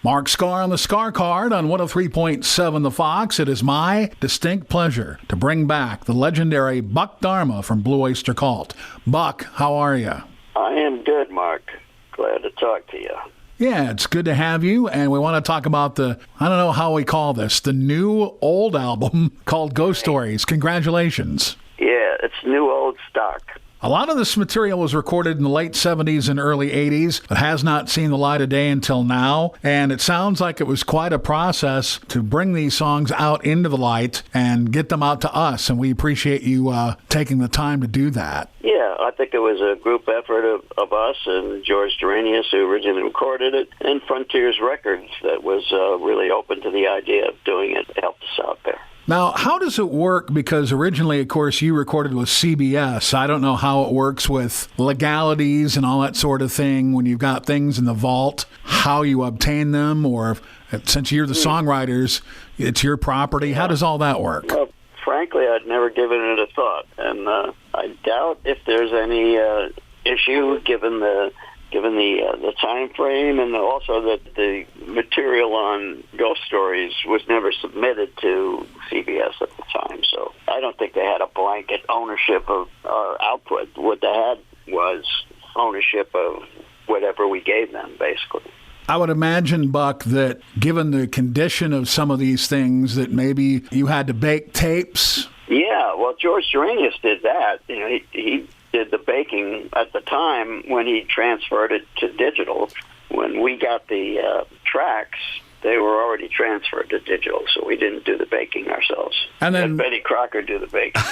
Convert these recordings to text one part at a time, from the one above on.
Mark Skaar on the Skaar Kaard on 103.7 The Fox. It is my distinct pleasure to bring back the legendary Buck Dharma from Blue Oyster Cult. Buck, how are you? I am good, Mark. Glad to talk to you. Yeah, it's good to have you, and we want to talk about I don't know how we call this, the new old album called Ghost Stories. Congratulations. Yeah, it's new old stock. A lot of this material was recorded in the late 70s and early 80s, but has not seen the light of day until now. And it sounds like it was quite a process to bring these songs out into the light and get them out to us. And we appreciate you taking the time to do that. Yeah, I think it was a group effort of us and George Duranius, who originally recorded it, and Frontiers Records that was really open to the idea of doing it. It helped us out there. Now, how does it work? Because originally, of course, you recorded with CBS. I don't know how it works with legalities and all that sort of thing when you've got things in the vault, how you obtain them, or since you're the songwriters, it's your property. How does all that work? Well, frankly, I'd never given it a thought, and I doubt if there's any issue given the time frame, and also that the material on Ghost Stories was never submitted to CBS at the time. So I don't think they had a blanket ownership of our output. What they had was ownership of whatever we gave them, basically. I would imagine, Buck, that given the condition of some of these things, that maybe you had to bake tapes. Yeah, well, George Duranius did that. You know, he did the baking at the time when he transferred it to digital. When we got the tracks, they were already transferred to digital, so we didn't do the baking ourselves. And then Betty Crocker do the baking.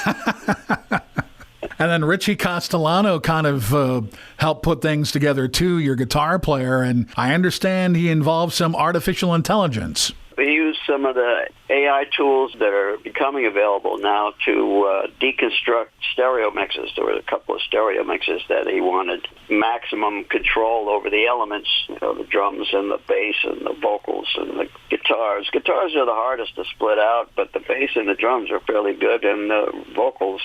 And then Richie Castellano kind of helped put things together too, your guitar player, and I understand he involved some artificial intelligence. We use some of the AI tools that are becoming available now to deconstruct stereo mixes. There were a couple of stereo mixes that he wanted maximum control over the elements, you know, the drums and the bass and the vocals and the guitars. Guitars are the hardest to split out, but the bass and the drums are fairly good, and the vocals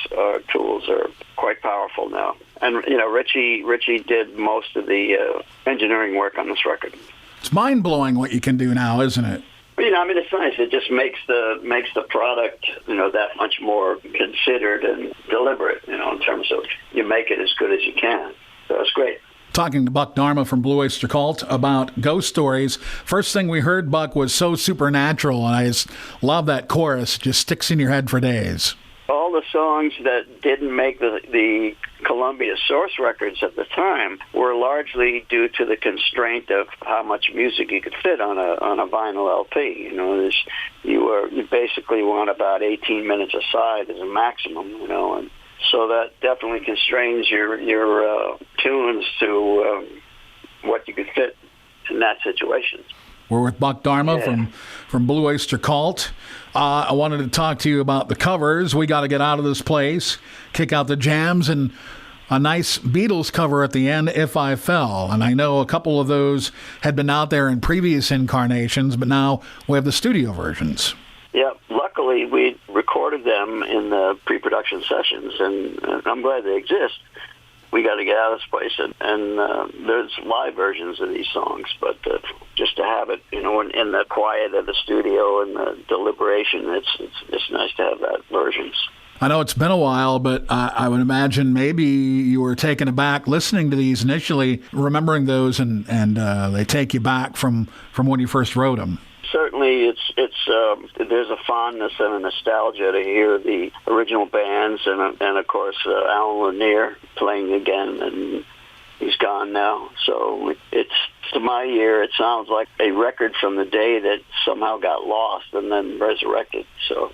tools are quite powerful now. And, you know, Richie did most of the engineering work on this record. It's mind-blowing what you can do now, isn't it? You know, I mean, it's nice. It just makes the product, you know, that much more considered and deliberate, you know, in terms of you make it as good as you can. So it's great. Talking to Buck Dharma from Blue Oyster Cult about Ghost Stories. First thing we heard, Buck, was So Supernatural, and I just love that chorus. It just sticks in your head for days. All the songs that didn't make the Columbia Source records at the time were largely due to the constraint of how much music you could fit on a vinyl LP. You know, you basically want about 18 minutes a side as a maximum. You know, and so that definitely constrains your tunes to what you could fit in that situation. We're with Buck Dharma from Blue Oyster Cult. I wanted to talk to you about the covers. We got to get out of this place, kick out the jams, and a nice Beatles cover at the end, If I Fell. And I know a couple of those had been out there in previous incarnations, but now we have the studio versions. Yeah, luckily we recorded them in the pre-production sessions, and I'm glad they exist. We got to get out of this place, and there's live versions of these songs, but just to have it, you know, in the quiet of the studio and the deliberation, it's nice to have that versions. I know it's been a while, but I would imagine maybe you were taken aback listening to these initially, remembering those, and they take you back from when you first wrote them. Certainly, there's a fondness and a nostalgia to hear the original bands, and of course Alan Lanier playing again, and he's gone now. So it's to my ear, it sounds like a record from the day that somehow got lost and then resurrected. So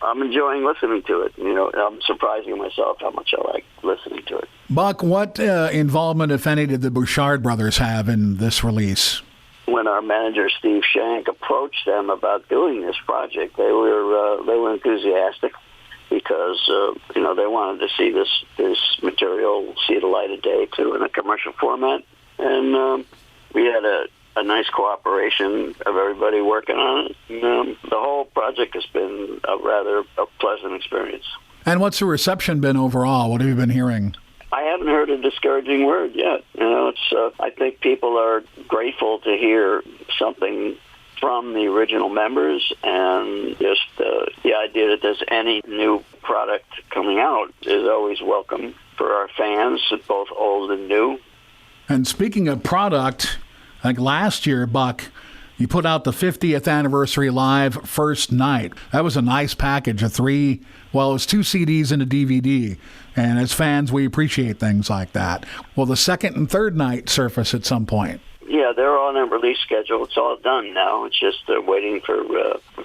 I'm enjoying listening to it. You know, I'm surprising myself how much I like listening to it. Buck, what involvement, if any, did the Bouchard brothers have in this release? When our manager Steve Shank approached them about doing this project, they were enthusiastic because you know, they wanted to see this material see the light of day too in a commercial format, and we had a nice cooperation of everybody working on it. And, the whole project has been a rather pleasant experience. And what's the reception been overall? What have you been hearing? I haven't heard a discouraging word yet. I think people are grateful to hear something from the original members, and just the idea that there's any new product coming out is always welcome for our fans, both old and new. And speaking of product, like last year, Buck, you put out the 50th Anniversary Live First Night. That was a nice package of it was 2 CDs and a DVD. And as fans, we appreciate things like that. Will the second and third night surface at some point? Yeah, they're on a release schedule. It's all done now. It's just waiting for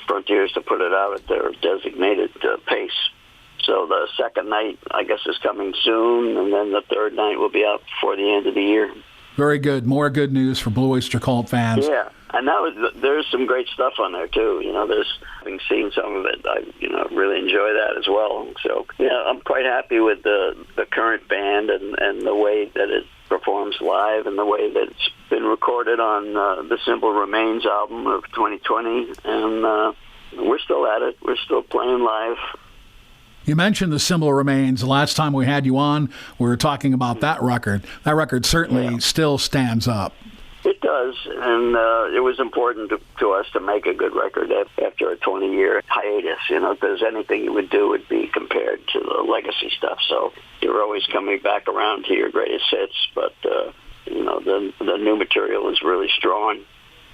Frontiers to put it out at their designated pace. So the second night, I guess, is coming soon, and then the third night will be out before the end of the year. Very good. More good news for Blue Oyster Cult fans. Yeah, and there's some great stuff on there too. Having seen some of it, I really enjoy that as well. So I'm quite happy with the current band and the way that it performs live and the way that it's been recorded on the Simple Remains album of 2020, and we're still at it. We're still playing live. You mentioned the Simple Remains. The last time we had you on, we were talking about that record. That record certainly still stands up. It does, and it was important to us to make a good record after a 20-year hiatus. Because anything you would do would be compared to the legacy stuff. So you're always coming back around to your greatest hits, but the new material is really strong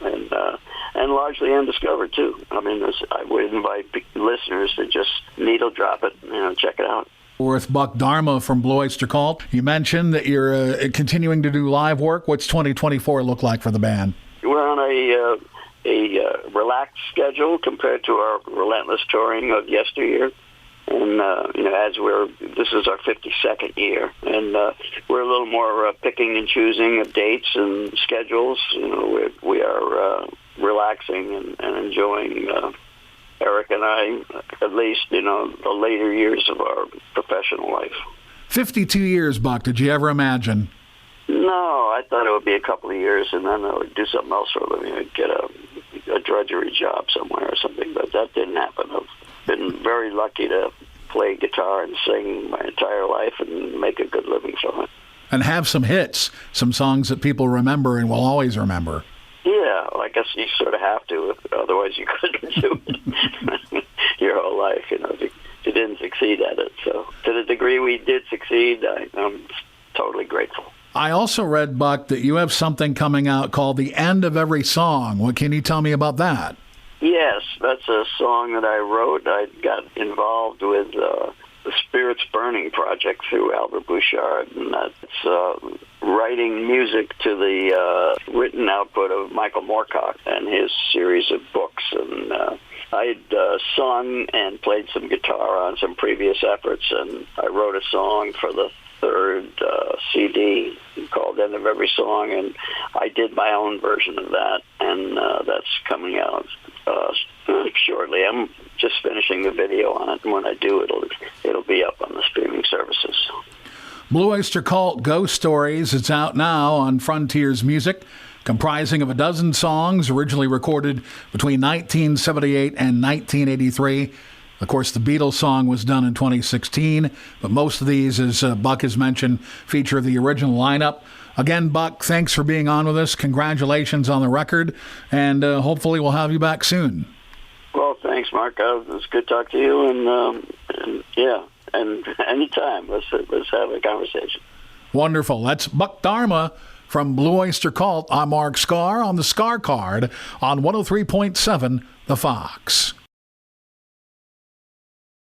and largely undiscovered too. I would invite listeners to just needle drop it, check it out. With Buck Dharma from Blue Oyster Cult, you mentioned that you're continuing to do live work. What's 2024 look like for the band? We're on a relaxed schedule compared to our relentless touring of yesteryear. And, this is our 52nd year, and we're a little more picking and choosing of dates and schedules. We are relaxing and enjoying, Eric and I, at least, the later years of our professional life. 52 years, Buck. Did you ever imagine? No, I thought it would be a couple of years, and then I would do something else for a living. I'd get a drudgery job somewhere or something, but that didn't happen. I've been very lucky to play guitar and sing my entire life and make a good living from it. And have some hits, some songs that people remember and will always remember. Yeah, well, I guess you sort of have to, otherwise you couldn't do it your whole life, if you didn't succeed at it. So to the degree we did succeed, I'm totally grateful. I also read, Buck, that you have something coming out called The End of Every Song. What can you tell me about that? Yes, that's a song that I wrote. I got involved with the Spirits Burning project through Albert Bouchard, and that's writing music to the written output of Michael Moorcock and his series of books. And I'd sung and played some guitar on some previous efforts, and I wrote a song for the third CD called End of Every Song, and I did my own version of that, and that's coming out shortly. I'm just finishing the video on it, and when I do, it'll be up on the streaming services. Blue Oyster Cult Ghost Stories. It's out now on Frontiers Music, comprising of a dozen songs originally recorded between 1978 and 1983. Of course, the Beatles song was done in 2016, but most of these, as Buck has mentioned, feature the original lineup. Again, Buck, thanks for being on with us. Congratulations on the record, and hopefully we'll have you back soon. Well, thanks, Mark. It was good to talk to you, and anytime. Let's have a conversation. Wonderful. That's Buck Dharma from Blue Oyster Cult. I'm Mark Skaar on the Skaar Kaard on 103.7 The Fox.